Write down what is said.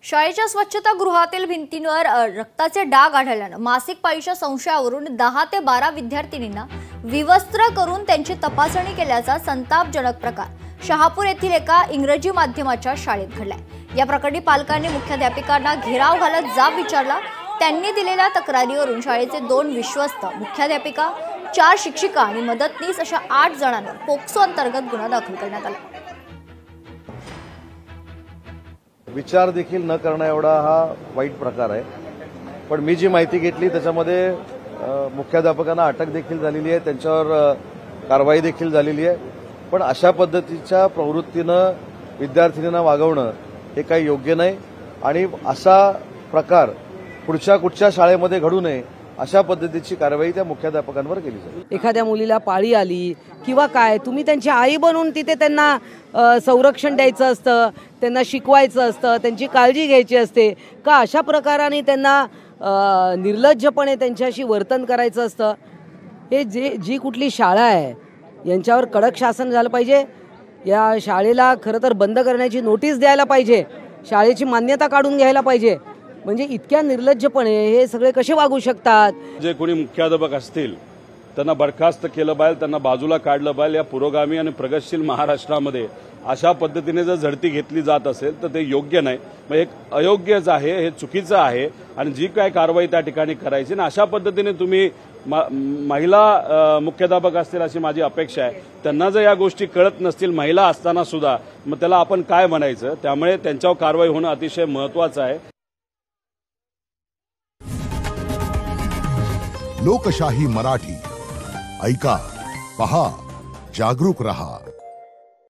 शाळेच्या स्वच्छतागृहातील भिंतींवर रक्ताचे डाग आढळल्यानं मासिक पाळीच्या संशयावरून 10 ते 12 विद्यार्थिनींना विवस्त्र करून त्यांची तपासणी केल्याचा संतापजनक प्रकार शहापूर येथील एका इंग्रजी माध्यमाच्या शाळेत घडलाय। या प्रकरणी पालकांनी मुख्याध्यापिकांना घेराव घालत जाब विचारला। त्यांनी दिलेल्या तक्रारीवरून शाळेचे 2 विश्वस्त, मुख्याध्यापिका, 4 शिक्षिका आणि मदतनीस अशा 8 जणांवर पोक्सो अंतर्गत गुन्हा दाखल करण्यात आला। विचार देखील न करणं एवढा हा वाईट प्रकार आहे। पण मी जी माहिती घेतली त्याच्यामध्ये मुख्याध्यापकांना अटक देखील झालेली आहे, त्यांच्यावर कारवाई देखील झालेली आहे। पण अशा पद्धतीच्या प्रवृत्तीनं विद्यार्थिनींना वागवणं हे काही योग्य नाही आणि असा प्रकार पुढच्या कुठच्या शाळेमध्ये घडू नये अशा पद्धतीची कारवाई त्या मुख्याध्यापकांवर केली जाईल। एखाद्या मुलीला पाळी आली किंवा काय, तुम्ही त्यांची आई बनून तिथे त्यांना संरक्षण द्यायचं असतं, त्यांना शिकवायचं असतं, त्यांची काळजी घ्यायची असते का? अशा प्रकाराने त्यांना निर्लज्जपणे त्यांच्याशी वर्तन करायचं असतं? हे जी कुठली शाळा आहे यांच्यावर कडक शासन झालं पाहिजे। या शाळेला खरं तर बंद करण्याची नोटीस द्यायला पाहिजे, शाळेची मान्यता काढून घ्यायला पाहिजे। म्हणजे इतक्या निर्लज्जपणे हे सगळे कसे वागू शकतात? जे कोणी मुख्याध्यापक असतील त्यांना बरखास्त केलं पाहिजे, त्यांना बाजूला काढलं पाहिजे। या पुरोगामी आणि प्रगतशील महाराष्ट्रामध्ये अशा पद्धतीने जर झडती घेतली जात असेल तर ते योग्य नाही, मग एक अयोग्यच आहे, हे चुकीचं आहे आणि जी काय कारवाई त्या ठिकाणी करायची ना अशा पद्धतीने तुम्ही महिला मुख्याध्यापक असतील अशी माझी अपेक्षा आहे। त्यांना जर या गोष्टी कळत नसतील महिला असताना सुद्धा, मग त्याला आपण काय म्हणायचं? त्यामुळे त्यांच्यावर कारवाई होणं अतिशय महत्त्वाचं आहे। लोकशाही मराठी ऐका, पहा, जागरूक रहा।